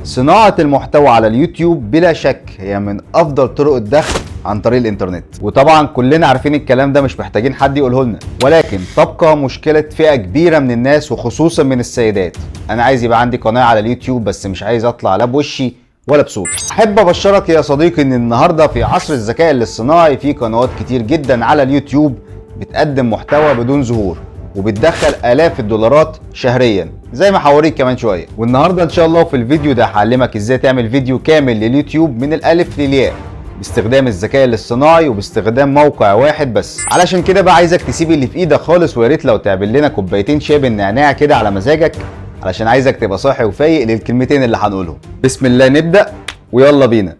صناعة المحتوى على اليوتيوب بلا شك هي من افضل طرق الدخل عن طريق الانترنت، وطبعا كلنا عارفين الكلام ده مش محتاجين حد يقوله لنا، ولكن تبقى مشكلة فئة كبيرة من الناس وخصوصا من السيدات. انا عايز يبقى عندي قناة على اليوتيوب بس مش عايز اطلع لا بوشي ولا بصوتي. احب ابشرك يا صديقي ان النهارده في عصر الذكاء الاصطناعي في قنوات كتير جدا على اليوتيوب بتقدم محتوى بدون ظهور وبتدخل آلاف الدولارات شهريا زي ما هوريك كمان شويه. والنهارده ان شاء الله في الفيديو ده هعلمك ازاي تعمل فيديو كامل لليوتيوب من الالف للياء باستخدام الذكاء الاصطناعي وباستخدام موقع واحد بس. علشان كده بقى عايزك تسيب اللي في ايدك خالص، ويا ريت لو تعمل لنا كوبايتين شاي بالنعناع كده على مزاجك، علشان عايزك تبقى صاحي وفايق للكلمتين اللي هنقولهم. بسم الله نبدأ ويلا بينا.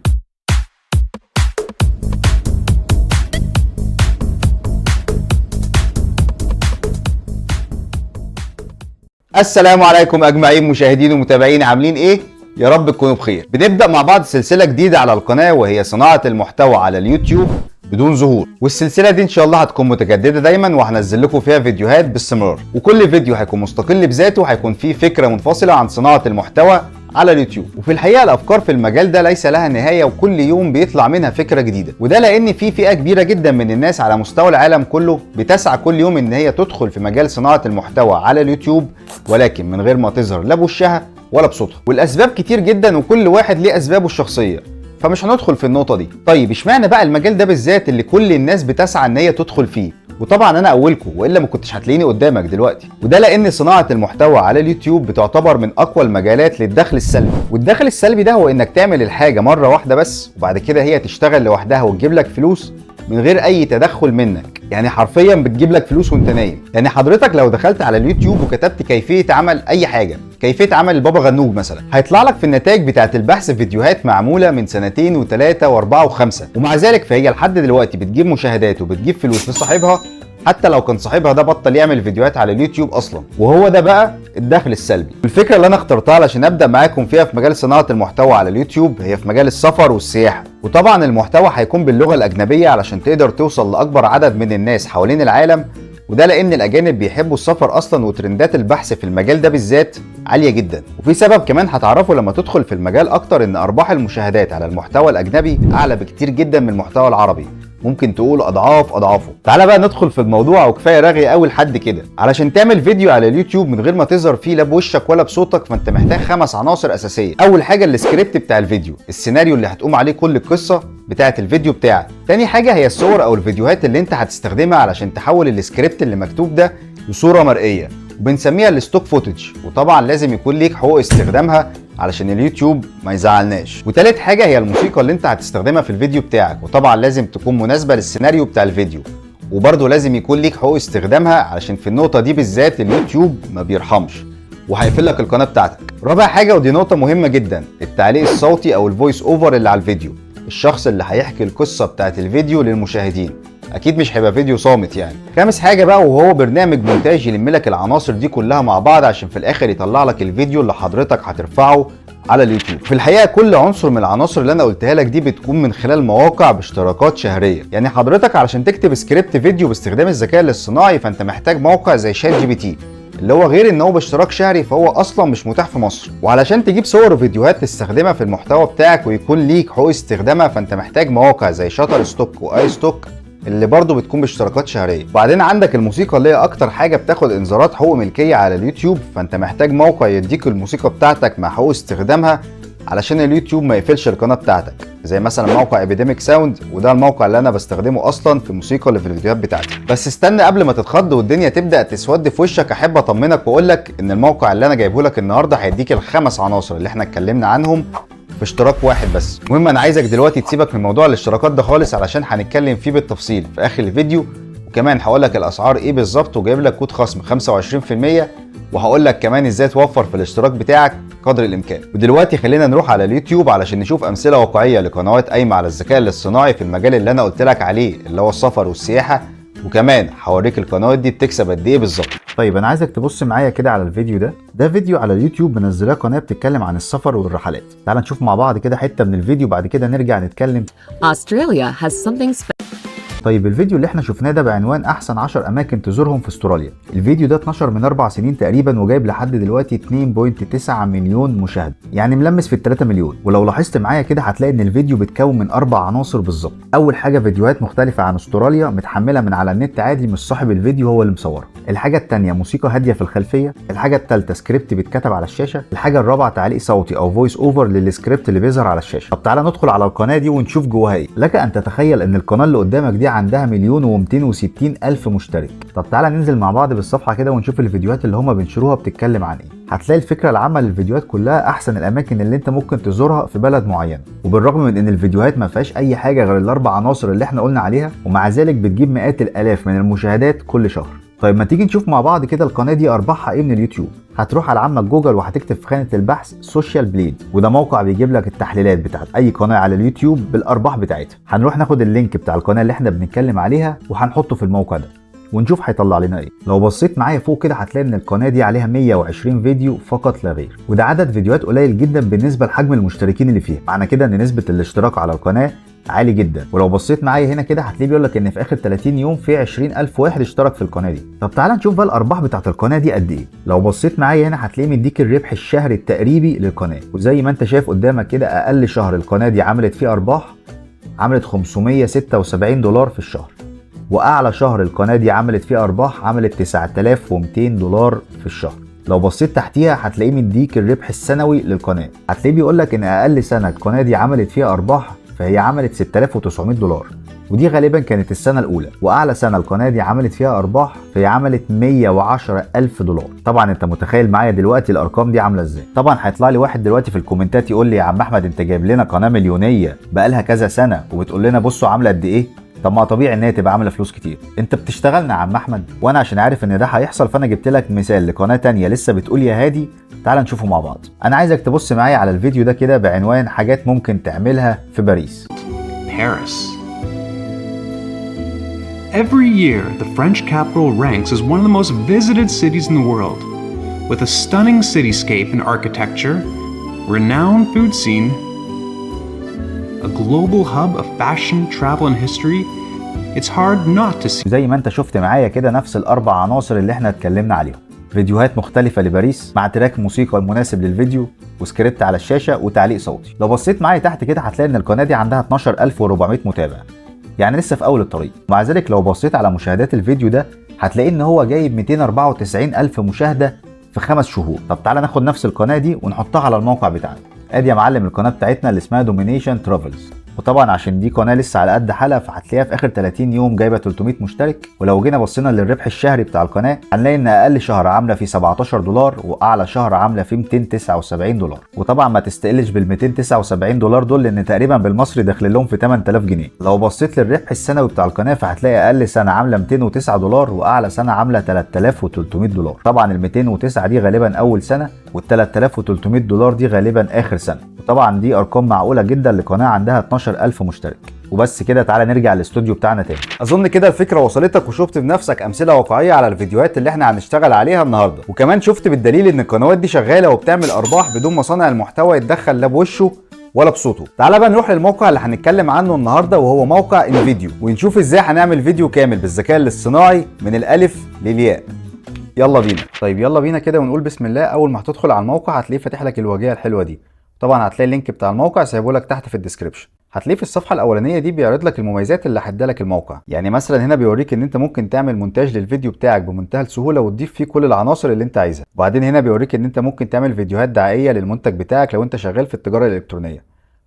السلام عليكم اجمعين مشاهدين ومتابعين، عاملين ايه؟ يا رب تكونوا بخير. بنبدأ مع بعض سلسلة جديدة على القناة وهي صناعة المحتوى على اليوتيوب بدون ظهور، والسلسلة دي ان شاء الله هتكون متجددة دايما وهنزل لكم فيها فيديوهات باستمرار، وكل فيديو هيكون مستقل بذاته وهيكون فيه فكرة منفصلة عن صناعة المحتوى على اليوتيوب. وفي الحقيقة الافكار في المجال ده ليس لها نهاية وكل يوم بيطلع منها فكرة جديدة، وده لان في فئة كبيرة جدا من الناس على مستوى العالم كله بتسعى كل يوم ان هي تدخل في مجال صناعة المحتوى على اليوتيوب، ولكن من غير ما تظهر لا بوشها ولا بصوتها. والاسباب كتير جدا وكل واحد ليه اسبابه الشخصية، فمش هندخل في النقطة دي. طيب اشمعنى بقى المجال ده بالذات اللي كل الناس بتسعى ان هي تدخل فيه؟ وطبعا انا اولكم والا ما كنتش هتلاقيني قدامك دلوقتي. وده لان صناعة المحتوى على اليوتيوب بتعتبر من اقوى المجالات للدخل السلبي، والدخل السلبي ده هو انك تعمل الحاجة مرة واحدة بس وبعد كده هي تشتغل لوحدها وتجيب لك فلوس من غير اي تدخل منك، يعني حرفيا بتجيب لك فلوس وانت نايم. يعني حضرتك لو دخلت على اليوتيوب وكتبت كيفية عمل اي حاجة، كيفية عمل البابا غنوج مثلا، هيطلع لك في النتائج بتاعة البحث فيديوهات معمولة من سنتين وثلاثة واربعة وخمسة، ومع ذلك فهي لحد دلوقتي بتجيب مشاهدات وبتجيب فلوس لصاحبها حتى لو كان صاحبها ده بطل يعمل فيديوهات على اليوتيوب اصلا. وهو ده بقى الدخل السلبي. الفكره اللي انا اخترتها علشان ابدا معاكم فيها في مجال صناعه المحتوى على اليوتيوب هي في مجال السفر والسياحه، وطبعا المحتوى هيكون باللغه الاجنبيه علشان تقدر توصل لاكبر عدد من الناس حوالين العالم، وده لان الاجانب بيحبوا السفر اصلا وترندات البحث في المجال ده بالذات عاليه جدا. وفي سبب كمان هتعرفه لما تدخل في المجال اكتر، ان ارباح المشاهدات على المحتوى الاجنبي اعلى بكتير جدا من المحتوى العربي، ممكن تقول اضعاف اضعافه. تعالى بقى ندخل في الموضوع، وكفايه رغي قوي لحد كده. علشان تعمل فيديو على اليوتيوب من غير ما تظهر فيه لا بوشك ولا بصوتك، فانت محتاج 5 عناصر اساسيه. اول حاجه السكريبت بتاع الفيديو، السيناريو اللي هتقوم عليه كل القصه بتاعه الفيديو بتاعك. تاني حاجه هي الصور او الفيديوهات اللي انت هتستخدمها علشان تحول السكريبت اللي مكتوب ده لصوره مرئيه، وبنسميها الستوك فوتج، وطبعا لازم يكون ليك حقوق استخدامها علشان اليوتيوب ما يزعلناش. وتالت حاجه هي الموسيقى اللي انت هتستخدمها في الفيديو بتاعك، وطبعا لازم تكون مناسبه للسيناريو بتاع الفيديو، وبرضه لازم يكون ليك حقوق استخدامها علشان في النقطه دي بالذات اليوتيوب ما بيرحمش وهيقفل لك القناه بتاعتك. رابع حاجه ودي نقطه مهمه جدا، التعليق الصوتي او الفويس اوفر اللي على الفيديو، الشخص اللي هيحكي القصه بتاعت الفيديو للمشاهدين، اكيد مش هيبقى فيديو صامت يعني. خامس حاجه بقى وهو برنامج مونتاج يلم لك العناصر دي كلها مع بعض عشان في الاخر يطلع لك الفيديو اللي حضرتك هترفعه على اليوتيوب. في الحقيقه كل عنصر من العناصر اللي انا قلتها لك دي بتكون من خلال مواقع باشتراكات شهريه. يعني حضرتك علشان تكتب سكريبت فيديو باستخدام الذكاء الاصطناعي فانت محتاج موقع زي شات جي بي تي، اللي هو غير ان هو باشتراك شهري فهو اصلا مش متاح في مصر. وعلشان تجيب صور وفيديوهات تستخدمها في المحتوى بتاعك ويكون ليك حقوق استخدامها فانت محتاج مواقع زي شاتر ستوك واي ستوك اللي برضه بتكون باشتراكات شهريه. وبعدين عندك الموسيقى اللي هي اكتر حاجه بتاخد انذارات حقوق ملكيه على اليوتيوب، فانت محتاج موقع يديك الموسيقى بتاعتك مع حقوق استخدامها علشان اليوتيوب ما يقفلش القناه بتاعتك، زي مثلا موقع ابيديميك ساوند، وده الموقع اللي انا بستخدمه اصلا في الموسيقى اللي في الفيديوهات بتاعتي. بس استنى قبل ما تتخض والدنيا تبدا تسود في وشك، احب اطمنك واقول لك ان الموقع اللي انا جايبه لك النهارده هيديك ال5 عناصر اللي احنا اتكلمنا عنهم باشتراك واحد بس. المهم انا عايزك دلوقتي تسيبك من موضوع الاشتراكات ده خالص علشان هنتكلم فيه بالتفصيل في اخر الفيديو، وكمان هقول لك الاسعار ايه بالظبط وجايب لك كود خصم 25%، وهقول لك كمان ازاي توفر في الاشتراك بتاعك قدر الامكان. ودلوقتي خلينا نروح على اليوتيوب علشان نشوف امثله واقعيه لقنوات قايمه على الذكاء الاصطناعي في المجال اللي انا قلت لك عليه اللي هو السفر والسياحه، وكمان هوريك القنوات دي بتكسب قد ايه بالظبط. طيب انا عايزك تبص معايا كده على الفيديو ده فيديو على اليوتيوب منزلاه قناه بتتكلم عن السفر والرحلات. تعال نشوف مع بعض كده حته من الفيديو بعد كده نرجع نتكلم. Australia has something طيب الفيديو اللي احنا شفناه ده بعنوان احسن 10 اماكن تزورهم في استراليا، الفيديو ده اتنشر من 4 سنين تقريبا وجايب لحد دلوقتي 2.9 مليون مشاهده، يعني ملمس في ال 3 مليون. ولو لاحظت معايا كده هتلاقي ان الفيديو بيتكون من 4 عناصر بالظبط. اول حاجه فيديوهات مختلفه عن استراليا متحمله من على النت عادي، مش صاحب الفيديو هو اللي مصورها. الحاجه الثانيه موسيقى هاديه في الخلفيه. الحاجه الثالثه سكريبت بيتكتب على الشاشه. الحاجه الرابعه تعليق صوتي او فويس اوفر للسكريبت اللي بيظهر على الشاشه. طب تعالى ندخل على القناه دي ونشوف جواها ايه. لك ان تتخيل ان القناه اللي قدامك دي عندها 1,260,000 مشترك. طب تعالى ننزل مع بعض بالصفحه كده ونشوف الفيديوهات اللي هما بينشروها بتتكلم عن ايه. هتلاقي الفكره العامه للفيديوهات كلها احسن الاماكن اللي انت ممكن تزورها في بلد معين، وبالرغم من ان الفيديوهات ما فيهاش اي حاجه غير الاربع عناصر اللي احنا قلنا عليها، ومع ذلك بتجيب مئات الالاف من المشاهدات كل شهر. طيب ما تيجي نشوف مع بعض كده القناه دي ارباحها ايه من اليوتيوب. هتروح على عمك جوجل وهتكتب في خانه البحث سوشيال بليد، وده موقع بيجيب لك التحليلات بتاعت اي قناه على اليوتيوب بالارباح بتاعتها. هنروح ناخد اللينك بتاع القناه اللي احنا بنتكلم عليها وهنحطه في الموقع ده ونشوف هيطلع لنا ايه. لو بصيت معايا فوق كده هتلاقي ان القناه دي عليها 120 فيديو فقط لا غير، وده عدد فيديوهات قليل جدا بالنسبه لحجم المشتركين اللي فيها. معنى كده ان نسبه الاشتراك على القناه عالي جدا. ولو بصيت معايا هنا كده هتلاقيه بيقول لك ان في اخر 30 يوم في 20,000 واحد اشترك في القناه دي. طب تعالى نشوف بقى الارباح بتاعت القناه دي قد ايه. لو بصيت معايا هنا هتلاقيه مديك الربح الشهري التقريبي للقناه، وزي ما انت شايف قدامك كده اقل شهر القناه دي عملت فيه ارباح عملت $576 في الشهر، واعلى شهر القناه دي عملت فيه ارباح عملت $9,200 في الشهر. لو بصيت تحتيها هتلاقيه مديك الربح السنوي للقناه، هتلاقيه بيقول لك ان اقل سنه القناه دي عملت فيها ارباح فهي عملت $6,900، ودي غالبا كانت السنه الاولى. واعلى سنه القناه دي عملت فيها ارباح فهي عملت $110,000. طبعا انت متخيل معايا دلوقتي الارقام دي عامله ازاي. طبعا هيطلع لي واحد دلوقتي في الكومنتات يقول لي يا عم احمد انت جايب لنا قناه مليونيه بقالها كذا سنه وبتقول لنا بصوا عامله قد ايه. طب ما طبيعي ان هي تبقى عامله فلوس كتير، انت بتشتغلنا يا عم احمد. وانا عشان عارف ان ده هيحصل فانا جبت لك مثال لقناه تانية لسه بتقول يا هادي. تعال نشوفه مع بعض. انا عايزك تبص معايا على الفيديو ده كده بعنوان حاجات ممكن تعملها في باريس. Paris. Every year, the French capital ranks as one of the most visited cities in the world. With a stunning cityscape and architecture, renowned food scene, a global hub of fashion, travel and history, it's hard not to see. زي ما انت شفت معايا كده نفس الاربع عناصر اللي احنا اتكلمنا عليهم. فيديوهات مختلفة لباريس مع تراك موسيقى المناسب للفيديو وسكريبت على الشاشة وتعليق صوتي. لو بصيت معايا تحت كده هتلاقي ان القناة دي عندها 12,400 متابع، يعني لسه في اول الطريق. مع ذلك لو بصيت على مشاهدات الفيديو ده هتلاقي ان هو جايب 294,000 مشاهدة في 5 شهور. طب تعالى ناخد نفس القناة دي ونحطها على الموقع بتاعنا. ادي يا معلم القناة بتاعتنا اللي اسمها دومينيشن ترافلز، وطبعا عشان دي قناه لسه على قد حالها فهتلاقيها في اخر 30 يوم جايبه 300 مشترك. ولو جينا بصينا للربح الشهري بتاع القناه هنلاقي ان اقل شهر عامله فيه $17 واعلى شهر عامله فيه $279. وطبعا ما تستقلش بال $279 دول لان تقريبا بالمصري داخل لهم في 8,000 جنيه. لو بصيت للربح السنوي بتاع القناه فهتلاقي اقل سنه عامله $209 واعلى سنه عامله $3,300. طبعا ال 209 دي غالبا اول سنه وال $3,300 دي غالبا اخر سنه. وطبعا دي ارقام معقوله جدا لقناه عندها 12,000 مشترك. وبس كده تعالى نرجع للاستوديو بتاعنا تاني. اظن كده الفكره وصلتك وشفت بنفسك امثله واقعيه على الفيديوهات اللي احنا هنشتغل عليها النهارده، وكمان شفت بالدليل ان القنوات دي شغاله وبتعمل ارباح بدون ما صانع المحتوى يتدخل لا بوشه ولا بصوته. تعالى بقى نروح للموقع اللي هنتكلم عنه النهارده وهو موقع انفيديو، ونشوف ازاي هنعمل فيديو كامل بالذكاء الاصطناعي من الالف للياء. يلا بينا. طيب يلا بينا كده ونقول بسم الله. اول ما هتدخل على الموقع هتلاقيه فاتح لك الواجهه الحلوه دي. طبعا هتلاقي اللينك بتاع الموقع سايبه لك تحت في الديسكربشن. هتلاقيه في الصفحه الاولانيه دي بيعرض لك المميزات اللي هدالك الموقع. يعني مثلا هنا بيوريك ان انت ممكن تعمل مونتاج للفيديو بتاعك بمنتهى السهوله وتضيف فيه كل العناصر اللي انت عايزها. وبعدين هنا بيوريك ان انت ممكن تعمل فيديوهات دعائيه للمنتج بتاعك لو انت شغال في التجاره الالكترونيه،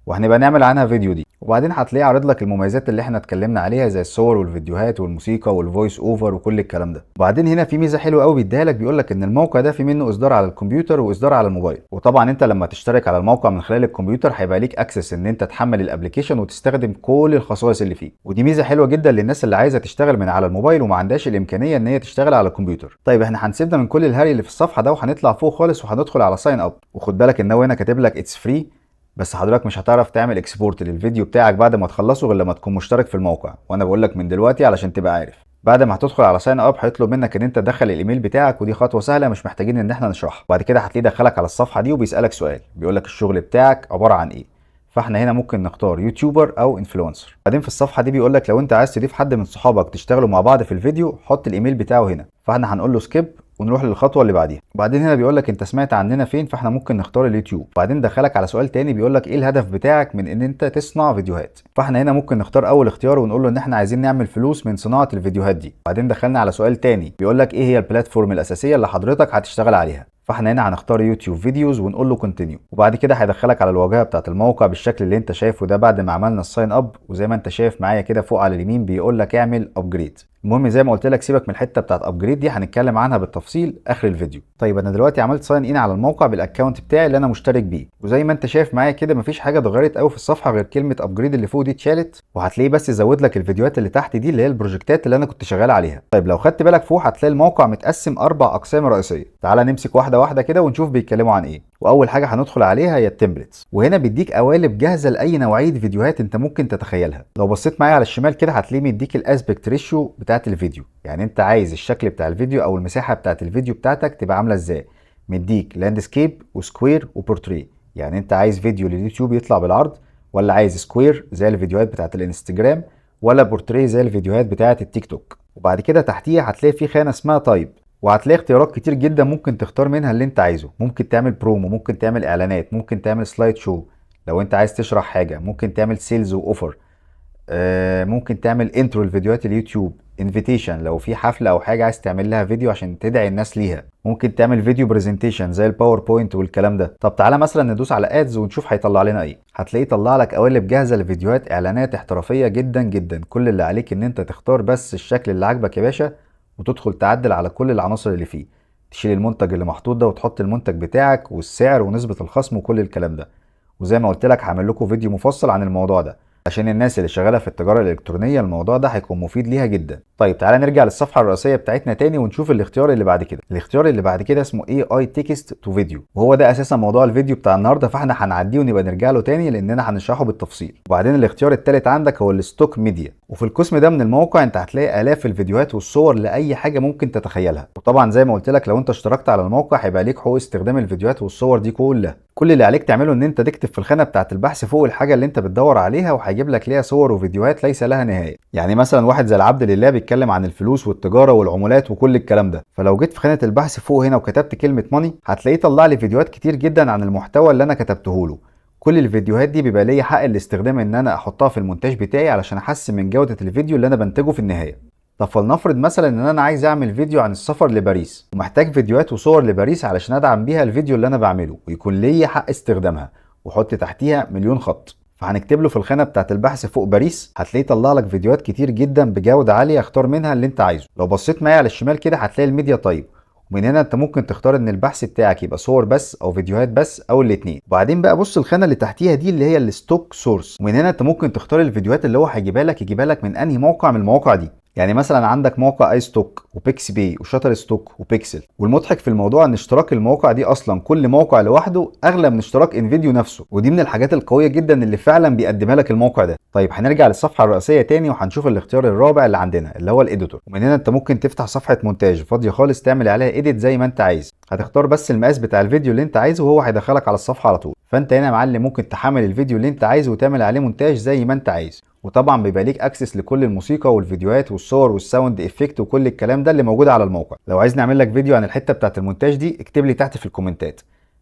وهنبقى نعمل عنها فيديو دي. وبعدين هتلاقيه عارض لك المميزات اللي احنا اتكلمنا عليها زي الصور والفيديوهات والموسيقى والفويس اوفر وكل الكلام ده. وبعدين هنا في ميزه حلوه قوي بيديها لك، بيقول لك ان الموقع ده في منه اصدار على الكمبيوتر واصدار على الموبايل. وطبعا انت لما تشترك على الموقع من خلال الكمبيوتر هيبقى ليك اكسس ان انت تحمل الابلكيشن وتستخدم كل الخصائص اللي فيه، ودي ميزه حلوه جدا للناس اللي عايزه تشتغل من على الموبايل وما عندهاش الامكانيه ان هي تشتغل على الكمبيوتر. طيب احنا هنسيبنا من كل الهري اللي في الصفحه ده وهنطلع فوق خالص وهندخل على ساين اب. وخد بالك ان هو هنا كاتب لك اتس فري، بس حضرتك مش هتعرف تعمل اكسبورت للفيديو بتاعك بعد ما تخلصه غير لما تكون مشترك في الموقع. وانا بقول لك من دلوقتي علشان تبقى عارف. بعد ما هتدخل على ساين اب هيطلب منك ان انت تدخل الايميل بتاعك، ودي خطوه سهله مش محتاجين ان احنا نشرحها. وبعد كده هتلاقيه دخلك على الصفحه دي وبيسالك سؤال، بيقول لك الشغل بتاعك عباره عن ايه. فاحنا هنا ممكن نختار يوتيوبر او انفلونسر. بعدين في الصفحه دي بيقول لك لو انت عايز تضيف حد من صحابك تشتغلوا مع بعض في الفيديو حط الايميل بتاعه هنا، فاحنا هنقول له سكيب ونروح للخطوه اللي بعديها. وبعدين هنا بيقول لك انت سمعت عننا فين، فاحنا ممكن نختار اليوتيوب. وبعدين دخلك على سؤال تاني بيقول لك ايه الهدف بتاعك من ان انت تصنع فيديوهات، فاحنا هنا ممكن نختار اول اختيار ونقول له ان احنا عايزين نعمل فلوس من صناعه الفيديوهات دي. وبعدين دخلنا على سؤال تاني بيقول لك ايه هي البلاتفورم الاساسيه اللي حضرتك هتشتغل عليها، فاحنا هنا هنختار يوتيوب فيديوز ونقول له كونتينيو. وبعد كده هيدخلك على الواجهه بتاعه الموقع بالشكل اللي انت شايفه ده بعد ما عملنا الساين اب. وزي ما انت شايف معايا كده فوق على اليمين بيقول لك اعمل ابجريد. المهم زي ما قلت لك سيبك من الحته بتاعه ابجريد دي، هنتكلم عنها بالتفصيل اخر الفيديو. طيب انا دلوقتي عملت ساين ان على الموقع بالاكونت بتاعي اللي انا مشترك بيه، وزي ما انت شايف معايا كده مفيش حاجه اتغيرت قوي في الصفحه غير كلمه ابجريد اللي فوق دي اتشالت، وهتلاقيه بس زود لك الفيديوهات اللي تحت دي اللي هي البروجكتات اللي انا كنت شغال عليها. طيب لو خدت بالك فوق هتلاقي الموقع متقسم 4 اقسام رئيسيه. تعالى نمسك واحده واحده كده ونشوف بيتكلموا عن ايه. واول حاجه هندخل عليها هي التمبلتس، وهنا بيديك قوالب جاهزه لاي نوعيه فيديوهات انت ممكن تتخيلها. لو بصيت معايا على الشمال كده هتلاقيه مديك الاسبكت ريشيو بتاعه الفيديو، يعني انت عايز الشكل بتاع الفيديو او المساحه بتاعه الفيديو بتاعتك تبقى عامله ازاي. مديك لاندسكيب وسكوير وبورتريه، يعني انت عايز فيديو لليوتيوب يطلع بالعرض، ولا عايز سكوير زي الفيديوهات بتاعه الانستجرام، ولا بورتريه زي الفيديوهات بتاعه التيك توك. وبعد كده تحتيها هتلاقي في خانه اسمها تايب، وهتلاقي اختيارات كتير جدا ممكن تختار منها اللي انت عايزه. ممكن تعمل برومو، ممكن تعمل اعلانات، ممكن تعمل سلايد شو لو انت عايز تشرح حاجه، ممكن تعمل سيلز واوفر، ممكن تعمل انترو لفيديوهات اليوتيوب، انفيتيشن لو في حفله او حاجه عايز تعمل لها فيديو عشان تدعي الناس ليها، ممكن تعمل فيديو برزنتيشن زي الباوربوينت والكلام ده. طب تعالى مثلا ندوس على ادز ونشوف هيطلع لنا ايه. هتلاقيه طلع لك قوالب جاهزه لفيديوهات اعلانات احترافيه جدا جدا. كل اللي عليك ان انت تختار بس الشكل اللي عاجبك يا باشا، وتدخل تعدل على كل العناصر اللي فيه، تشيل المنتج اللي محطوط ده وتحط المنتج بتاعك والسعر ونسبه الخصم وكل الكلام ده. وزي ما قلت لك هعمل لكم فيديو مفصل عن الموضوع ده عشان الناس اللي شغاله في التجاره الالكترونيه الموضوع ده هيكون مفيد ليها جدا. طيب تعالى نرجع للصفحه الرئيسيه بتاعتنا تاني ونشوف الاختيار اللي بعد كده. الاختيار اللي بعد كده اسمه AI تكست تو فيديو، وهو ده اساسا موضوع الفيديو بتاع النهارده، فاحنا هنعديه ونبقى نرجع له تاني لاننا هنشرحه بالتفصيل. وبعدين الاختيار الثالث عندك هو الستوك ميديا، وفي القسم ده من الموقع انت هتلاقي الاف الفيديوهات والصور لاي حاجه ممكن تتخيلها. وطبعا زي ما قلت لك لو انت اشتركت على الموقع هيبقى ليك حقوق استخدام الفيديوهات والصور دي كلها. كل اللي عليك تعمله ان انت تكتب في الخانه بتاعه البحث فوق الحاجه اللي انت بتدور عليها، وهيجيب لك ليها صور وفيديوهات ليس لها نهايه. يعني مثلا واحد زي العبد لله بيتكلم عن الفلوس والتجاره والعملات وكل الكلام ده، فلو جيت في خانه البحث فوق هنا وكتبت كلمه ماني هتلاقيه طلع لي فيديوهات كتير جدا عن المحتوى اللي انا كتبته له. كل الفيديوهات دي بيبقى ليا حق الاستخدام ان انا احطها في المونتاج بتاعي علشان احسن من جوده الفيديو اللي انا بنتجه في النهايه. طب فلنفرض مثلا ان انا عايز اعمل فيديو عن السفر لباريس ومحتاج فيديوهات وصور لباريس علشان ادعم بيها الفيديو اللي انا بعمله ويكون ليا حق استخدامها، وحط تحتيها مليون خط. فهنكتب له في الخانه بتاعه البحث فوق باريس، هتلاقيه طلع لك فيديوهات كتير جدا بجوده عاليه اختار منها اللي انت عايزه. لو بصيت معايا على الشمال كده هتلاقي الميديا تايب، ومن هنا انت ممكن تختار ان البحث بتاعك يبقى صور بس او فيديوهات بس او الاثنين. وبعدين بقى بص الخانه اللي تحتيها دي اللي هي الستوك سورس، ومن هنا انت ممكن تختار الفيديوهات اللي هو هيجيبها لك يجيبها لك من انهي موقع من المواقع دي. يعني مثلا عندك موقع اي ستوك وبيكس بي وشاتر ستوك وبيكسل. والمضحك في الموضوع ان اشتراك المواقع دي اصلا كل موقع لوحده اغلى من اشتراك انفيديو نفسه، ودي من الحاجات القويه جدا اللي فعلا بيقدمها لك الموقع ده. طيب هنرجع للصفحه الرئيسيه تاني وهنشوف الاختيار الرابع اللي عندنا اللي هو الاديتور. ومن هنا انت ممكن تفتح صفحه مونتاج فاضيه خالص تعمل عليها اديت زي ما انت عايز. هتختار بس المقاس بتاع الفيديو اللي انت عايزه وهو هيدخلك على الصفحه على طول. فانت هنا يا معلم ممكن تحمل الفيديو اللي انت عايزه وتعمل عليه مونتاج زي ما انت عايز، وطبعا بيبقى ليك اكسس لكل الموسيقى والفيديوهات والصور والساوند افكت وكل الكلام ده اللي موجود على الموقع. لو عايز نعمل لك فيديو عن الحته بتاعه المونتاج دي اكتب لي تحت في الكومنتات.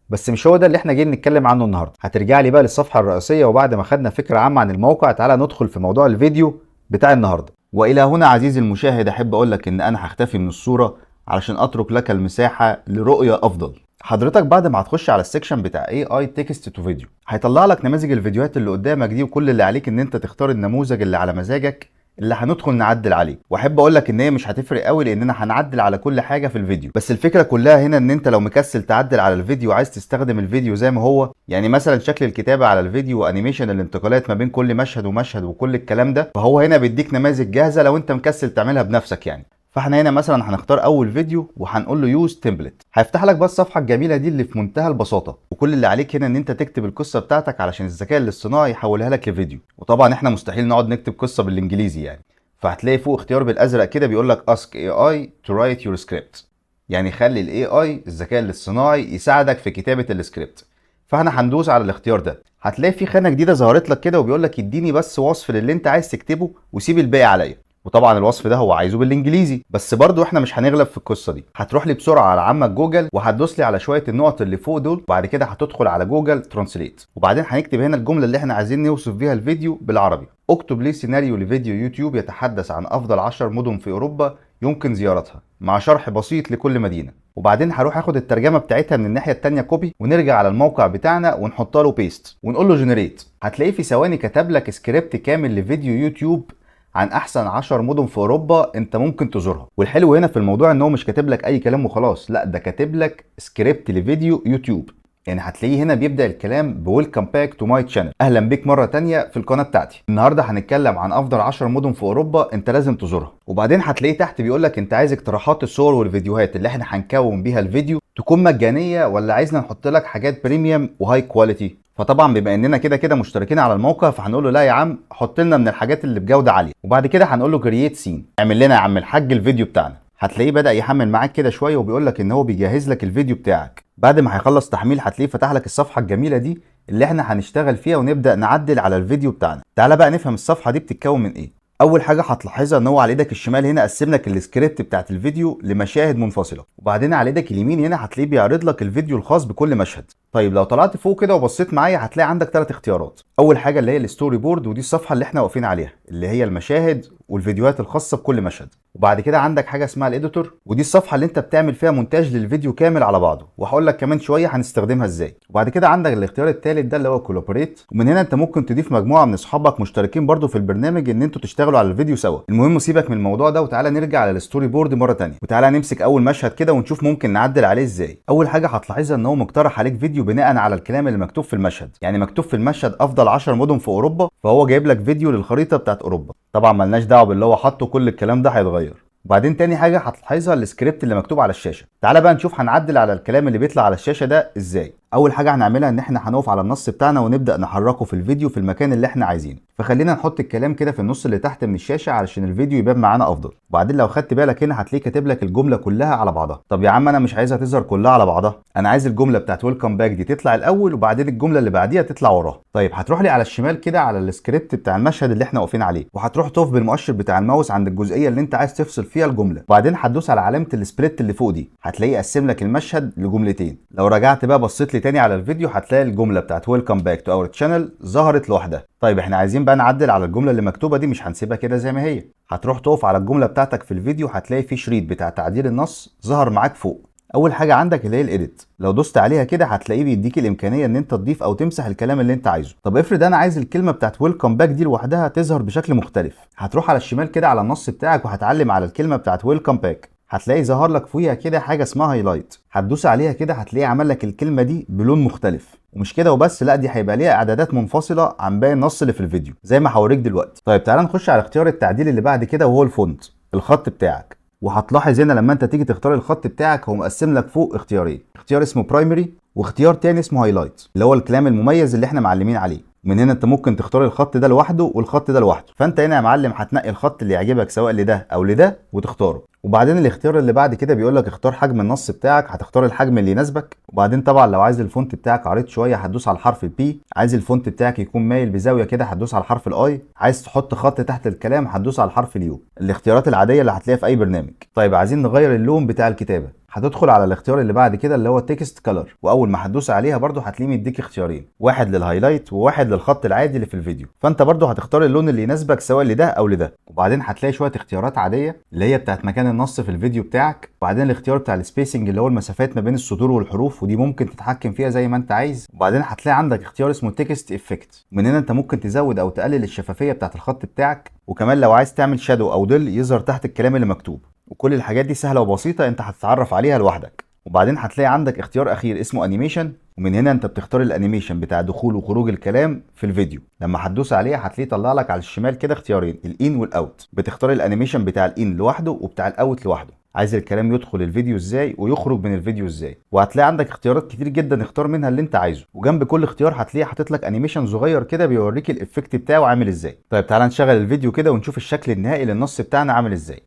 بس مش هو ده اللي احنا جايين نتكلم عنه النهارده. هترجع لي بقى للصفحه الرئيسيه، وبعد ما خدنا فكره عامه عن الموقع تعالى ندخل في موضوع الفيديو بتاع النهارده. والى هنا عزيزي المشاهد احب اقول لك ان انا هختفي من الصوره علشان اترك لك المساحه لرؤيه افضل. حضرتك بعد ما هتخش على السكشن بتاع AI تكست تو فيديو هيطلع لك نماذج الفيديوهات اللي قدامك دي، وكل اللي عليك ان انت تختار النموذج اللي على مزاجك اللي هندخل نعدل عليه. واحب اقول لك ان هي مش هتفرق قوي لاننا هنعدل على كل حاجه في الفيديو، بس الفكره كلها هنا ان انت لو مكسل تعدل على الفيديو وعايز تستخدم الفيديو زي ما هو، يعني مثلا شكل الكتابه على الفيديو وانيميشن الانتقالات ما بين كل مشهد ومشهد وكل الكلام ده، فهو هنا بيديك نماذج جاهزه لو انت مكسل تعملها بنفسك يعني. فاحنا هنا مثلا هنختار اول فيديو وهنقول له يوز تمبلت. هيفتح لك بس الصفحه الجميله دي اللي في منتهى البساطه، وكل اللي عليك هنا ان انت تكتب القصه بتاعتك علشان الذكاء الاصطناعي يحولها لك لفيديو. وطبعا احنا مستحيل نقعد نكتب قصه بالانجليزي يعني، فهتلاقي فوق اختيار بالازرق كده بيقول لك ask AI to write your script، يعني خلي الاي اي الذكاء الاصطناعي يساعدك في كتابه السكريبت. فاحنا هندوس على الاختيار ده. هتلاقي في خانه جديده ظهرت لك كده وبيقول لك اديني بس وصف للي انت عايز تكتبه وسيب الباقي عليا. وطبعا الوصف ده هو عايزه بالانجليزي، بس برضو احنا مش هنغلب في القصه دي. هتروح لي بسرعه على عمك جوجل وهتدوس لي على شويه النقط اللي فوق دول، وبعد كده هتدخل على جوجل ترانسليت، وبعدين هنكتب هنا الجمله اللي احنا عايزين نوصف بيها الفيديو بالعربي. اكتب لي سيناريو لفيديو يوتيوب يتحدث عن افضل 10 مدن في اوروبا يمكن زيارتها، مع شرح بسيط لكل مدينه. وبعدين هروح اخد الترجمه بتاعتها من الناحيه الثانيه كوبي، ونرجع على الموقع بتاعنا ونحطها له بيست ونقول له جنريت. هتلاقيه في ثواني كتب لك سكريبت كامل لفيديو يوتيوب عن احسن 10 مدن في اوروبا انت ممكن تزورها. والحلو هنا في الموضوع ان هو مش كاتب لك اي كلام وخلاص، لا ده كاتب لك سكريبت لفيديو يوتيوب. يعني هتلاقيه هنا بيبدا الكلام بويلكم باك تو ماي تشانل، اهلا بيك مره تانية في القناه بتاعتي. النهارده هنتكلم عن افضل 10 مدن في اوروبا انت لازم تزورها. وبعدين هتلاقيه تحت بيقول لك انت عايز اقتراحات الصور والفيديوهات اللي احنا هنكون بيها الفيديو تكون مجانيه ولا عايزنا نحط لك حاجات بريميوم وهاي كواليتي. فطبعا بما اننا كده كده مشتركين على الموقع فهنقول له لا يا عم حط لنا من الحاجات اللي بجوده عاليه. وبعد كده هنقول له كرييت سين، اعمل لنا يا عم الحاج الفيديو بتاعنا. هتلاقيه بدا يحمل معاك كده شويه وبيقول لك ان هو بيجهز لك الفيديو بتاعك. بعد ما هيخلص تحميل هتلاقيه فتح لك الصفحه الجميله دي اللي احنا هنشتغل فيها ونبدا نعدل على الفيديو بتاعنا. تعالى بقى نفهم الصفحه دي بتتكون من ايه. اول حاجه هتلاحظها ان هو على ايدك الشمال هنا قسم لك السكريبت بتاعت الفيديو لمشاهد منفصله، وبعدين على ايدك اليمين هنا هتلاقيه بيعرض لك الفيديو الخاص بكل مشهد. طيب لو طلعت فوق كده وبصيت معايا هتلاقي عندك 3 اختيارات. اول حاجه اللي هي الستوري بورد، ودي الصفحه اللي احنا واقفين عليها اللي هي المشاهد والفيديوهات الخاصه بكل مشهد. وبعد كده عندك حاجه اسمها الاديتور، ودي الصفحه اللي انت بتعمل فيها مونتاج للفيديو كامل على بعضه، وهقول لك كمان شويه هنستخدمها ازاي. وبعد كده عندك الاختيار الثالث ده اللي هو كولابوريت، ومن هنا انت ممكن تضيف مجموعه من اصحابك مشتركين برضو في البرنامج ان انتوا تشتغلوا على الفيديو سوا. المهم سيبك من الموضوع ده وتعالى نرجع على الستوري بورد مره ثانيه، وتعالى نمسك اول مشهد كده ونشوف ممكن نعدل عليه ازاي. اول حاجه هتلاحظها ان هو مقترح عليك فيديو بناء على الكلام اللي مكتوب في المشهد. يعني مكتوب في المشهد افضل 10 مدن في اوروبا، فهو جايب لك فيديو للخريطه بتاعت اوروبا. طبعا ملناش دعوه باللي هو حاطه، كل الكلام ده هيتغير. وبعدين تاني حاجه هتلاحظها السكريبت اللي مكتوب على الشاشه. تعالى بقى نشوف هنعدل على الكلام اللي بيطلع على الشاشه ده ازاي. اول حاجه هنعملها ان احنا هنقف على النص بتاعنا ونبدا نحركه في الفيديو في المكان اللي احنا عايزينه. فخلينا نحط الكلام كده في النص اللي تحت من الشاشه علشان الفيديو يبان معانا افضل. وبعدين لو خدت بالك هنا هتلاقيه كاتب لك الجمله كلها على بعضها. طب يا عم انا مش عايزها تظهر كلها على بعضها، انا عايز الجمله بتاعت ويلكم باك دي تطلع الاول وبعدين الجمله اللي بعديها تطلع وراها. طيب هتروح لي على الشمال كده على السكريبت بتاع المشهد اللي احنا واقفين عليه، وهتروح تقف بالمؤشر بتاع الماوس عند الجزئيه اللي انت عايز تفصل فيها الجمله، وبعدين هتدوس على علامه السبليت اللي فوق دي، هتلاقيه قسم لك المشهد لجملتين. لو رجعت بقى بصيت لي تاني على الفيديو هتلاقي الجمله بتاعت ويلكم باك تو اور تشانل ظهرت لوحدها. طيب احنا عايزين بقى نعدل على الجمله اللي مكتوبه دي، مش هنسيبها كده زي ما هي. هتروح تقف على الجمله بتاعتك في الفيديو، هتلاقي في شريط بتاع تعديل النص ظهر معاك فوق. اول حاجه عندك اللي هي الايديت، لو دوست عليها كده هتلاقيه بيديك الامكانيه ان انت تضيف او تمسح الكلام اللي انت عايزه. طب افرض انا عايز الكلمه بتاعت ويلكم باك دي لوحدها تظهر بشكل مختلف. هتروح على الشمال كده على النص بتاعك وهتعلم على الكلمه بتاعت ويلكم باك، هتلاقي ظهر لك فوقيها كده حاجه اسمها هايلايت. هتدوس عليها كده هتلاقيه عمل لك الكلمه دي بلون مختلف. ومش كده وبس، لا دي هيبقى ليها اعدادات منفصله عن باقي النص اللي في الفيديو زي ما هوريك دلوقتي. طيب تعالى نخش على اختيار التعديل اللي بعد كده وهو الفونت، الخط بتاعك. وهتلاحظ هنا لما انت تيجي تختار الخط بتاعك هو مقسم لك فوق اختيارين، اختيار اسمه برايمري واختيار تاني اسمه هايلايت اللي هو الكلام المميز اللي احنا معلمين عليه. من هنا انت ممكن تختار الخط ده لوحده والخط ده لوحده، فانت هنا يا معلم هتنقي الخط اللي يعجبك سواء لده او لده وتختاره. وبعدين الاختيار اللي بعد كده بيقول لك اختار حجم النص بتاعك، هتختار الحجم اللي يناسبك. وبعدين طبعا لو عايز الفونت بتاعك عريض شويه هتدوس على الحرف البي، عايز الفونت بتاعك يكون مايل بزاويه كده هتدوس على الحرف الاي، عايز تحط خط تحت الكلام هتدوس على الحرف اليو. الاختيارات العاديه اللي هتلاقيها في اي برنامج. طيب عايزين نغير اللون بتاع الكتابه، هتدخل على الاختيار اللي بعد كده اللي هو تكست كلر، واول ما هتدوس عليها برده هتلاقيه مديك اختيارين، واحد للهايلايت وواحد للخط العادي اللي في الفيديو. فانت برده هتختار اللون اللي يناسبك سواء لده او لده. وبعدين هتلاقي شويه اختيارات عاديه اللي هي بتاعت مكان النص في الفيديو بتاعك، وبعدين الاختيار بتاع السبيسنج اللي هو المسافات ما بين السطور والحروف، ودي ممكن تتحكم فيها زي ما انت عايز. وبعدين هتلاقي عندك اختيار اسمه تكست افكت، من هنا انت ممكن تزود او تقلل الشفافيه بتاعت الخط بتاعك، وكمان لو عايز تعمل شادو او ظل يظهر تحت الكلام اللي مكتوب. وكل الحاجات دي سهله وبسيطه انت هتتعرف عليها لوحدك. وبعدين هتلاقي عندك اختيار اخير اسمه انيميشن، ومن هنا انت بتختار الانيميشن بتاع دخول وخروج الكلام في الفيديو. لما هتدوس عليه هتلاقيه يطلع لك على الشمال كده اختيارين، الان والاوت. بتختار الانيميشن بتاع الان لوحده وبتاع الاوت لوحده، عايز الكلام يدخل الفيديو ازاي ويخرج من الفيديو ازاي. وهتلاقي عندك اختيارات كتير جدا اختار منها اللي انت عايزه، وجنب كل اختيار هتلاقيه حاطط لك انيميشن صغير كده بيوريك الافكت بتاعه عامل ازاي. طيب تعالى نشغل الفيديو كده ونشوف الشكل النهائي للنص بتاعنا عامل ازاي.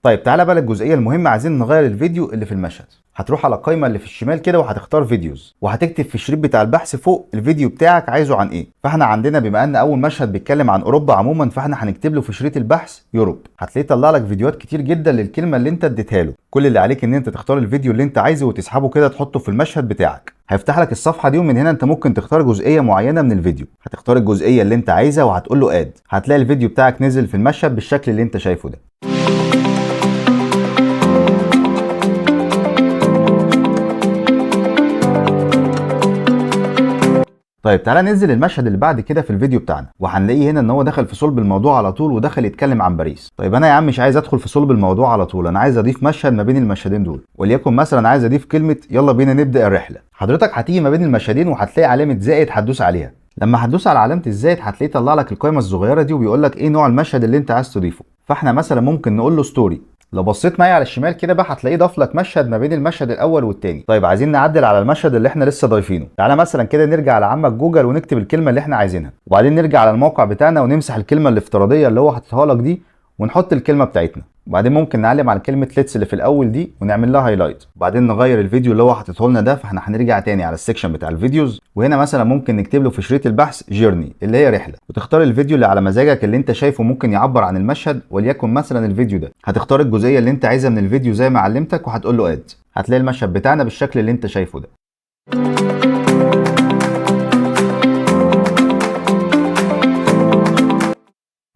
طيب تعالى بقى للجزئيه المهمه، عايزين نغير الفيديو اللي في المشهد. هتروح على القائمه اللي في الشمال كده وهتختار فيديوز، وهتكتب في الشريط بتاع البحث فوق الفيديو بتاعك عايزه عن ايه. فاحنا عندنا بما ان اول مشهد بيتكلم عن اوروبا عموما، فاحنا هنكتب له في شريط البحث يوروب. هتلاقيه طلع لك فيديوهات كتير جدا للكلمه اللي انت اديتها له. كل اللي عليك ان انت تختار الفيديو اللي انت عايزه وتسحبه كده تحطه في المشهد بتاعك. هيفتح لك الصفحه دي، ومن هنا انت ممكن تختار جزئيه معينه من الفيديو. هتختار الجزئيه اللي انت عايزها وهتقول له اد. هتلاقي الفيديو بتاعك نزل في المشهد بالشكل اللي انت شايفه ده. طيب تعالى ننزل المشهد اللي بعد كده في الفيديو بتاعنا، وهنلاقيه هنا ان هو دخل في صلب الموضوع على طول ودخل يتكلم عن باريس. طيب انا يا عم مش عايز ادخل في صلب الموضوع على طول، انا عايز اضيف مشهد ما بين المشهدين دول، وليكن مثلا عايز اضيف كلمه يلا بينا نبدا الرحله. حضرتك هتيجي ما بين المشهدين وهتلاقي علامه زائد هتدوس عليها. لما هتدوس على علامه الزائد هتلاقيه يطلع لك القائمه الصغيره دي وبيقول لك ايه نوع المشهد اللي انت عايز تضيفه. فاحنا مثلا ممكن نقول له ستوري. لو بصيت معايا على الشمال كده بقى هتلاقيه ضاف لك مشهد ما بين المشهد الاول والتاني. طيب عايزين نعدل على المشهد اللي احنا لسه ضايفينه. تعالى مثلا كده نرجع لعمك جوجل ونكتب الكلمه اللي احنا عايزينها، وبعدين نرجع على الموقع بتاعنا ونمسح الكلمه الافتراضيه اللي هو حاططها لك دي ونحط الكلمه بتاعتنا. وبعدين ممكن نعلم على كلمه ليتس اللي في الاول دي ونعمل لها هايلايت، وبعدين نغير الفيديو اللي هو حاططه لنا ده. فاحنا هنرجع تاني على السكشن بتاع الفيديوز، وهنا مثلا ممكن نكتب له في شريط البحث جيرني اللي هي رحله، وتختار الفيديو اللي على مزاجك اللي انت شايفه ممكن يعبر عن المشهد، وليكن مثلا الفيديو ده. هتختار الجزئيه اللي انت عايزها من الفيديو زي ما علمتك وهتقول له اد. هتلاقي المشهد بتاعنا بالشكل اللي انت شايفه ده.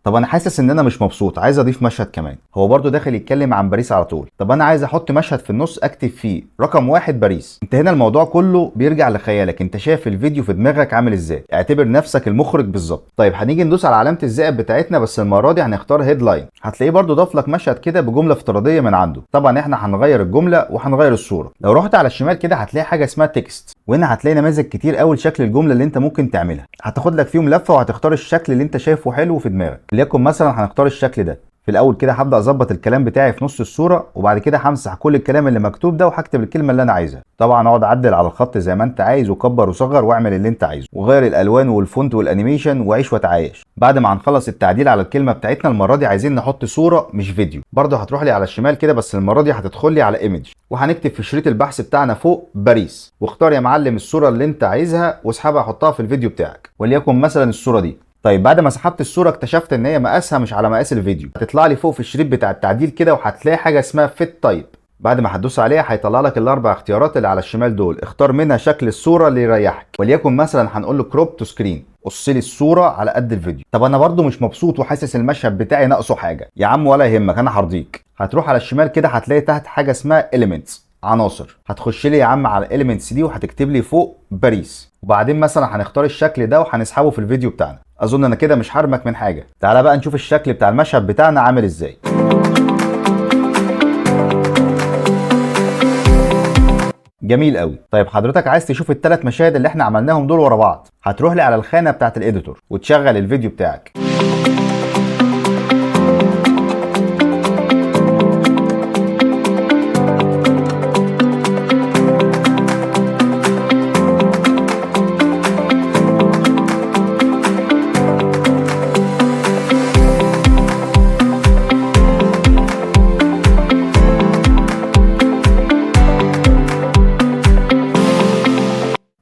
طب انا حاسس ان انا مش مبسوط، عايز اضيف مشهد كمان. هو برضو داخل يتكلم عن باريس على طول. طب انا عايز احط مشهد في النص اكتب فيه رقم 1 باريس. انت هنا الموضوع كله بيرجع لخيالك، انت شايف الفيديو في دماغك عامل ازاي. اعتبر نفسك المخرج بالظبط. طيب هنيجي ندوس على علامه الزائد بتاعتنا، بس المره دي هنختار هيدلاين. هتلاقيه برضو ضاف لك مشهد كده بجمله افتراضيه من عنده. طبعا احنا هنغير الجمله وهنغير الصوره. لو رحت على الشمال كده هتلاقي حاجه اسمها تكست، وهنا هتلاقي نماذج كتير قوي لشكل الجمله اللي انت ممكن تعملها. هتاخد لك فيهم لفه وهتختار الشكل اللي انت شايفه حلو في دماغك. ليكن مثلا هنختار الشكل ده. في الاول كده هبدا اظبط الكلام بتاعي في نص الصوره، وبعد كده همسح كل الكلام اللي مكتوب ده وهكتب الكلمه اللي انا عايزها. طبعا اقعد اعدل على الخط زي ما انت عايز وكبر وصغر واعمل اللي انت عايزه، وغير الالوان والفونت والانيميشن وعيش وتعايش. بعد ما هنخلص التعديل على الكلمه بتاعتنا، المره دي عايزين نحط صوره مش فيديو. برضه هتروح لي على الشمال كده، بس المره دي هتدخل لي على ايمج، وهنكتب في شريط البحث بتاعنا فوق باريس، واختار يا معلم الصوره اللي انت عايزها واسحبها حطها في الفيديو بتاعك، وليكن مثلا الصوره دي. طيب بعد ما سحبت الصوره اكتشفت ان هي مقاسها مش على مقاس الفيديو. هتطلع لي فوق في الشريط بتاع التعديل كده وهتلاقي حاجه اسمها فيت تايب. بعد ما هتدوس عليها هيطلع لك الاربع اختيارات اللي على الشمال دول، اختار منها شكل الصوره اللي يريحك. وليكن مثلا هنقول له كروب تو سكرين، قص لي الصوره على قد الفيديو. طب انا برضو مش مبسوط وحاسس المشهد بتاعي ناقصه حاجه. يا عم ولا يهمك انا هرضيك. هتروح على الشمال كده هتلاقي تحت حاجه اسمها اليمنتس، عناصر. هتخش لي يا عم على الاليمنتس دي وهتكتب لي فوق باريس، وبعدين مثلا هنختار الشكل ده وهنسحبه في الفيديو بتاعنا. اظن انا كده مش هرمك من حاجه. تعالى بقى نشوف الشكل بتاع المشهد بتاعنا عامل ازاي. جميل قوي. طيب حضرتك عايز تشوف الثلاث مشاهد اللي احنا عملناهم دول ورا بعض، هتروح لي على الخانه بتاعت الاديتور وتشغل الفيديو بتاعك.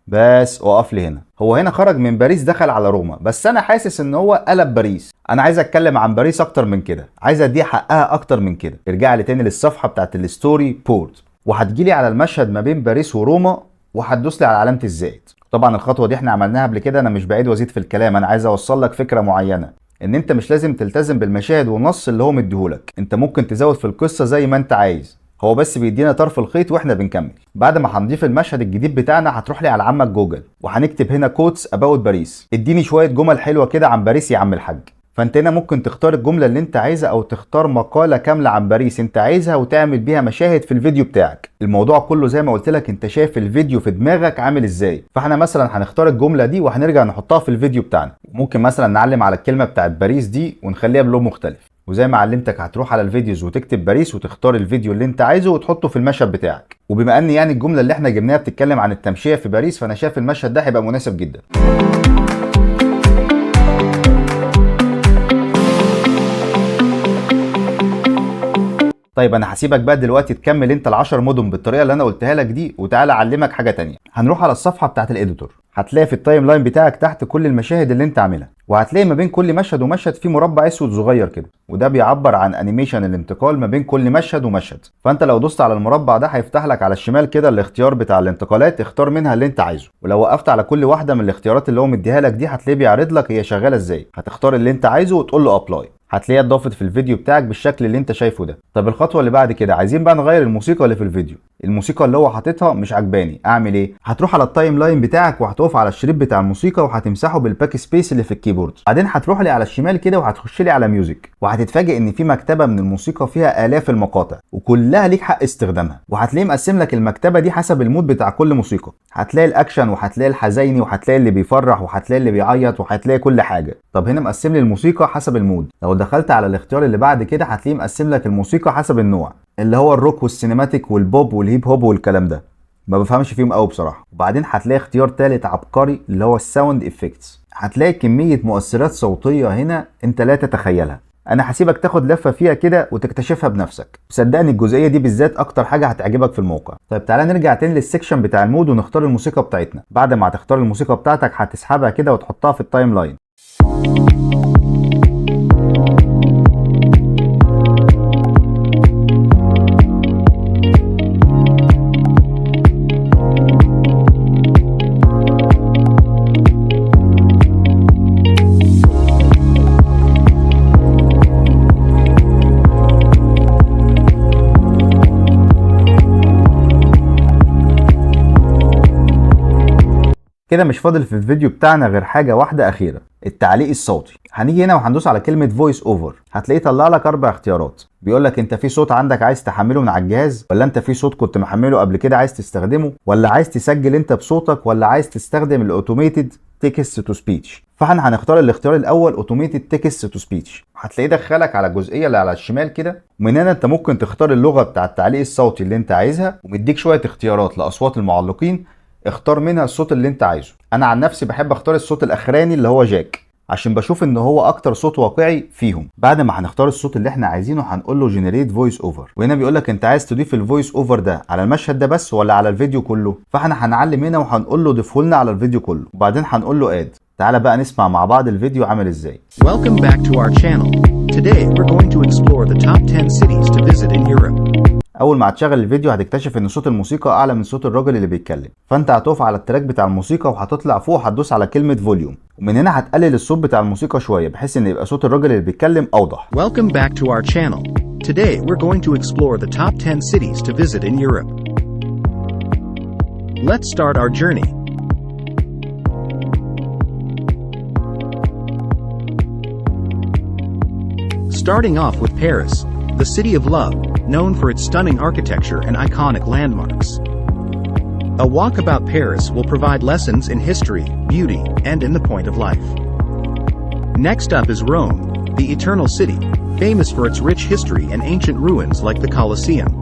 بس اقف لي هنا. هو هنا خرج من باريس دخل على روما، بس انا حاسس ان هو قلب باريس. انا عايز اتكلم عن باريس اكتر من كده، عايز اديه حقها اكتر من كده. ارجع لي تاني للصفحه بتاعت الستوري بورد، وهتجيلي على المشهد ما بين باريس وروما وهتدوس لي على علامه الزائد. طبعا الخطوه دي احنا عملناها قبل كده، انا مش بعيد وازيد في الكلام. انا عايز اوصل لك فكره معينه، ان انت مش لازم تلتزم بالمشاهد والنص اللي هو مديهولك. انت ممكن تزود في القصه زي ما انت عايز، هو بس بيدينا طرف الخيط واحنا بنكمل. بعد ما هنضيف المشهد الجديد بتاعنا هتروح لي على عمك جوجل وهنكتب هنا كوتس اباوت باريس. اديني شويه جمل حلوه كده عن باريس يا عم الحاج. فانت هنا ممكن تختار الجمله اللي انت عايزها او تختار مقاله كامله عن باريس انت عايزها وتعمل بيها مشاهد في الفيديو بتاعك. الموضوع كله زي ما قلت لك انت شايف الفيديو في دماغك عامل ازاي. فاحنا مثلا هنختار الجمله دي وهنرجع نحطها في الفيديو بتاعنا. ممكن مثلا نعلم على الكلمه بتاعت باريس دي ونخليها بلون مختلف، وزي ما علمتك هتروح على الفيديوز وتكتب باريس وتختار الفيديو اللي انت عايزه وتحطه في المشهد بتاعك. وبما ان يعني الجمله اللي احنا جبناها بتتكلم عن التمشيه في باريس، فانا شايف المشهد ده هيبقى مناسب جدا. طيب انا هسيبك بقى دلوقتي تكمل انت ال10 مدن بالطريقه اللي انا قلتها لك دي، وتعالى اعلمك حاجه تانية. هنروح على الصفحه بتاعت الاديتور، هتلاقي في التايم لاين بتاعك تحت كل المشاهد اللي انت عاملها، وهتلاقي ما بين كل مشهد ومشهد في مربع اسود صغير كده، وده بيعبر عن انيميشن الانتقال ما بين كل مشهد ومشهد. فانت لو دوست على المربع ده هيفتح لك على الشمال كده الاختيار بتاع الانتقالات، اختار منها اللي انت عايزه، ولو وقفت على كل واحده من الاختيارات اللي هو مديها لك دي هتلاقيه بيعرض لك هي شغاله ازاي. هتختار اللي انت عايزه وتقول له ابلاي، هتلاقيها اتضافت في الفيديو بتاعك بالشكل اللي انت شايفه ده. طب الخطوه اللي بعد كده عايزين بقى نغير الموسيقى اللي في الفيديو. الموسيقى اللي هو حاططها مش عجباني، اعمل ايه؟ هتروح على التايم لاين بتاعك وهتقف على الشريط بتاع الموسيقى وهتمسحه بالباك سبيس اللي في الكيبورد. بعدين هتروح لي على الشمال كده وهتخش لي على ميوزك، وهتتفاجئ ان في مكتبه من الموسيقى فيها الاف المقاطع وكلها ليك حق استخدامها، وهتلاقيه مقسم لك المكتبه دي حسب المود بتاع كل موسيقى. هتلاقي الاكشن وهتلاقي الحزيني وهتلاقي اللي بيفرح وهتلاقي اللي بيعيط وهتلاقي كل حاجه. طب هنا مقسم لي الموسيقى حسب المود. لو دخلت على الاختيار اللي بعد كده هتلاقيه مقسم لك الموسيقى حسب النوع، اللي هو الروك والسينماتيك والبوب والهيب هوب والكلام ده، ما بفهمش فيهم قوي بصراحه. وبعدين هتلاقي اختيار ثالث عبقري اللي هو الساوند افكتس، هتلاقي كميه مؤثرات صوتيه هنا انت لا تتخيلها. انا هسيبك تاخد لفه فيها كده وتكتشفها بنفسك، صدقني الجزئيه دي بالذات اكتر حاجه هتعجبك في الموقع. طيب تعالى نرجع تاني للسكشن بتاع المود ونختار الموسيقى بتاعتنا. بعد ما هتختار الموسيقى بتاعتك هتسحبها كده وتحطها في التايم لاين. كده مش فاضل في الفيديو بتاعنا غير حاجه واحده اخيره، التعليق الصوتي. هنيجي هنا وهندوس على كلمه فويس اوفر، هتلاقيه طلع لك 4 اختيارات. بيقول لك انت في صوت عندك عايز تحمله من على الجهاز، ولا انت في صوت كنت محمله قبل كده عايز تستخدمه، ولا عايز تسجل انت بصوتك، ولا عايز تستخدم الاوتوميتد تكست تو سبيتش. فاحنا هنختار الاختيار الاول اوتوميتد تكست تو سبيتش. هتلاقيه دخلك على الجزئيه اللي على الشمال كده، ومن هنا انت ممكن تختار اللغه بتاع التعليق الصوتي اللي انت عايزها، ومديك شويه اختيارات لاصوات المعلقين، اختار منها الصوت اللي انت عايزه. انا عن نفسي بحب اختار الصوت الاخراني اللي هو جاك، عشان بشوف ان هو اكتر صوت واقعي فيهم. بعد ما هنختار الصوت اللي احنا عايزينه هنقول له جنريت فويس اوفر، وهنا بيقول لك انت عايز تضيف الفويس اوفر ده على المشهد ده بس ولا على الفيديو كله. فاحنا هنعلم هنا وهنقول له ضيفه لنا على الفيديو كله، وبعدين هنقول له اد. تعالى بقى نسمع مع بعض الفيديو عامل ازاي. Welcome back to our channel. Today we're going to explore the top 10 cities to visit in Europe. اول ما هتشغل الفيديو هتكتشف ان صوت الموسيقى اعلى من صوت الراجل اللي بيتكلم، فانت هتقف على التراك بتاع الموسيقى وهتطلع فوق هتدوس على كلمه فوليوم، ومن هنا هتقلل الصوت بتاع الموسيقى شويه بحيث ان يبقى صوت الراجل اللي بيتكلم اوضح. Welcome back to our channel. Today we're going to explore the top 10 cities to visit in Europe. Let's start our journey. Starting off with Paris, the city of love, known for its stunning architecture and iconic landmarks. A walk about Paris will provide lessons in history, beauty, and in the point of life. Next up is Rome, the eternal city, famous for its rich history and ancient ruins like the Colosseum.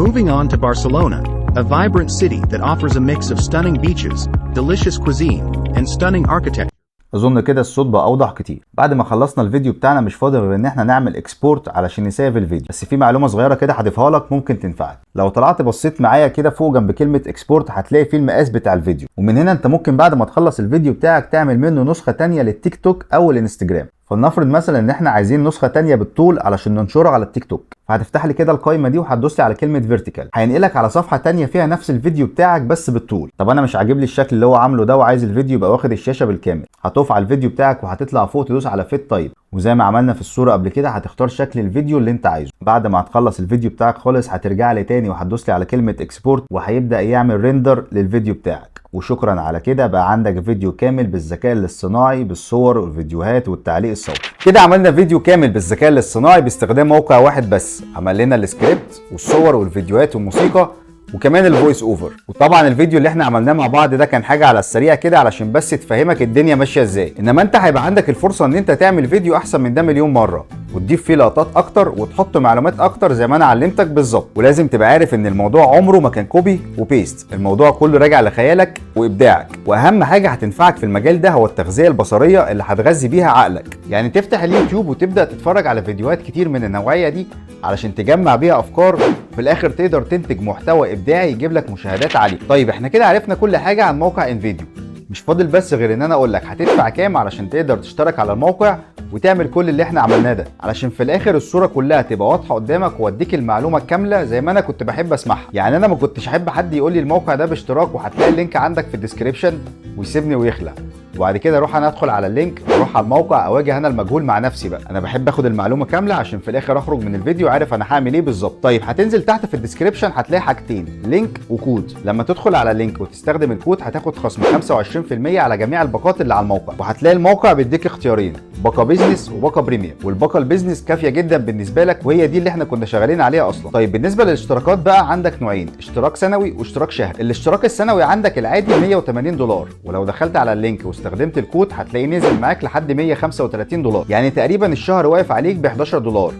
Moving on to Barcelona, a vibrant city that offers a mix of stunning beaches, delicious cuisine, and stunning architecture. اظن كده الصوت بقى اوضح كتير. بعد ما خلصنا الفيديو بتاعنا مش فاضل غير ان احنا نعمل اكسبورت علشان نسيف الفيديو، بس في معلومه صغيره كده هضيفها لك ممكن تنفعك. لو طلعت بصيت معايا كده فوق جنب كلمه اكسبورت هتلاقي فيه المقاس بتاع الفيديو، ومن هنا انت ممكن بعد ما تخلص الفيديو بتاعك تعمل منه نسخه تانية للتيك توك او الانستجرام. فلنفرض مثلا ان احنا عايزين نسخه تانية بالطول علشان ننشرها على التيك توك، فهتفتح لي كده القائمه دي وهتدوس لي على كلمه فيرتيكال، هينقلك على صفحه تانية فيها نفس الفيديو بتاعك بس بالطول. طب انا مش عاجبني الشكل اللي هو عامله ده وعايز الفيديو يبقى واخد الشاشه بالكامل، هتقف على الفيديو بتاعك وهتطلع فوق تدوس على فيت تايب، وزي ما عملنا في الصوره قبل كده هتختار شكل الفيديو اللي انت عايزه. بعد ما هتخلص الفيديو بتاعك خالص هترجع لي تاني وهتدوس لي على كلمه اكسبورت، وهيبدا يعمل ريندر للفيديو بتاعك. وشكرا على كده بقى عندك فيديو كامل بالذكاء الاصطناعي بالصور والفيديوهات والتعليق الصوتي. كده عملنا فيديو كامل بالذكاء الاصطناعي باستخدام موقع واحد بس، عمل لنا السكريبت والصور والفيديوهات والموسيقى وكمان الفويس اوفر. وطبعا الفيديو اللي احنا عملناه مع بعض ده كان حاجه على السريع كده علشان بس تفهمك الدنيا ماشيه ازاي، انما انت هيبقى عندك الفرصه ان انت تعمل فيديو احسن من ده مليون مره، وتضيف فيه لقطات اكتر وتحط معلومات اكتر زي ما انا علمتك بالظبط. ولازم تبقى عارف ان الموضوع عمره ما كان كوبي وبيست، الموضوع كله راجع لخيالك وابداعك. واهم حاجه هتنفعك في المجال ده هو التغذيه البصريه اللي هتغذي بيها عقلك، يعني تفتح اليوتيوب وتبدا تتفرج على فيديوهات كتير من النوعيه دي علشان تجمع بيها افكار في الاخر تقدر تنتج محتوى ابداعي يجيب لك مشاهدات عاليه. طيب احنا كده عرفنا كل حاجه عن موقع انفيديو، مش فاضل بس غير ان انا اقول لك هتدفع كام علشان تقدر تشترك على الموقع وتعمل كل اللي احنا عملناه ده، علشان في الاخر الصوره كلها تبقى واضحه قدامك واديك المعلومه الكامله زي ما انا كنت بحب اسمعها. يعني انا ما كنتش احب حد يقول لي الموقع ده باشتراك وهتلاقي اللينك عندك في الديسكريبشن ويسيبني ويخلع، وبعد كده اروح انا ادخل على اللينك واروح على الموقع اواجه انا المجهول مع نفسي بقى. انا بحب اخد المعلومه كامله عشان في الاخر اخرج من الفيديو عارف انا هعمل ايه بالظبط. طيب هتنزل تحت في الديسكريبشن هتلاقي حاجتين، لينك وكود. لما تدخل على اللينك وتستخدم الكود هتاخد خصم 25% على جميع الباقات اللي على الموقع، وهتلاقي الموقع بيديك اختيارين، باقه بيزنس وباقه بريميوم، والباقه البيزنس كافيه جدا بالنسبه لك وهي دي اللي احنا كنا شغالين عليها اصلا. طيب بالنسبه للاشتراكات بقى عندك نوعين، اشتراك سنوي واشتراك شهري. الاشتراك السنوي عندك العادي $180، ولو دخلت على اللينك واستخدمت الكود هتلاقيه نزل معاك لحد $135، يعني تقريبا الشهر واقف عليك ب $11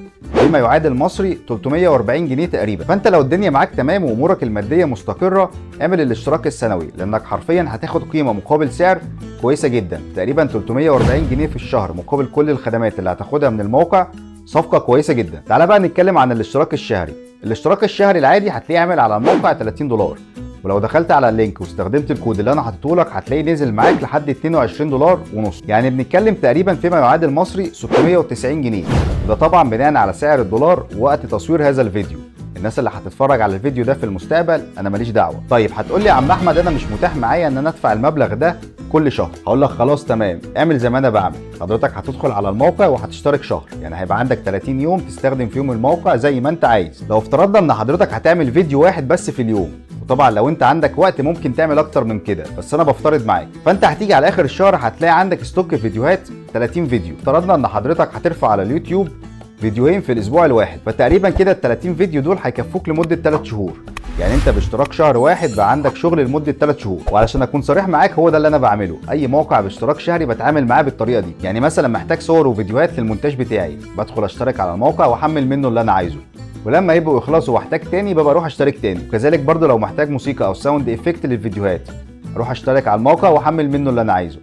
بما يعادل مصري 340 جنيه تقريبا. فانت لو الدنيا معاك تمام وامورك الماديه مستقره اعمل الاشتراك السنوي، لانك حرفيا هتاخد قيمه مقابل سعر كويسه جدا، تقريبا 340 جنيه في الشهر مقابل كل الخدمات اللي هتاخدها من الموقع، صفقه كويسه جدا. تعالى بقى نتكلم عن الاشتراك الشهري. الاشتراك الشهري العادي هتلاقيه عامل على الموقع $30، ولو دخلت على اللينك واستخدمت الكود اللي انا حاطه لك هتلاقيه نزل معاك لحد $22.5، يعني بنتكلم تقريبا فيما يعادل مصري 690 جنيه، وده طبعا بناء على سعر الدولار وقت تصوير هذا الفيديو. الناس اللي هتتفرج على الفيديو ده في المستقبل انا ماليش دعوه. طيب هتقول لي يا عم احمد انا مش متاح معايا ان انا ادفع المبلغ ده كل شهر. هقول لك خلاص تمام، اعمل زي ما انا بعمل. حضرتك هتدخل على الموقع وهتشترك شهر، يعني هيبقى عندك 30 يوم تستخدم فيهم الموقع زي ما انت عايز. لو افترضنا ان حضرتك هتعمل فيديو واحد بس في اليوم، وطبعا لو انت عندك وقت ممكن تعمل اكتر من كده بس انا بفترض معاك، فانت هتيجي على اخر الشهر هتلاقي عندك ستوك فيديوهات 30 فيديو. افترضنا ان حضرتك هترفع على اليوتيوب فيديوهين في الاسبوع الواحد، فتقريبا كده ال30 فيديو دول هيكفوك لمده 3 شهور، يعني انت باشتراك شهر واحد بقى عندك شغل لمده 3 شهور. وعلشان اكون صريح معاك هو ده اللي انا بعمله، اي موقع باشتراك شهري بتعامل معاه بالطريقه دي. يعني مثلا محتاج صور وفيديوهات للمونتاج بتاعي، بدخل اشترك على الموقع واحمل منه اللي انا عايزه، ولما يبقوا يخلصوا واحتاج تاني ببقى اروح اشترك تاني. وكذلك برضو لو محتاج موسيقى او ساوند افكت للفيديوهات اروح اشترك على الموقع واحمل منه اللي انا عايزه،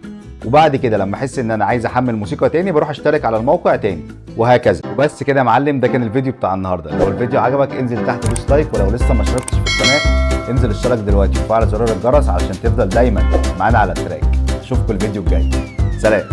وبعد كده لما احس ان انا عايز احمل موسيقى تاني بروح اشترك على الموقع تاني، وهكذا. وبس كده يا معلم، ده كان الفيديو بتاع النهارده. لو الفيديو عجبك انزل تحت دوس لايك، ولو لسه ما اشتركتش في القناه انزل اشترك دلوقتي وفعل زرار الجرس علشان تفضل دايما معانا على التراك. اشوفكم الفيديو الجاي، سلام.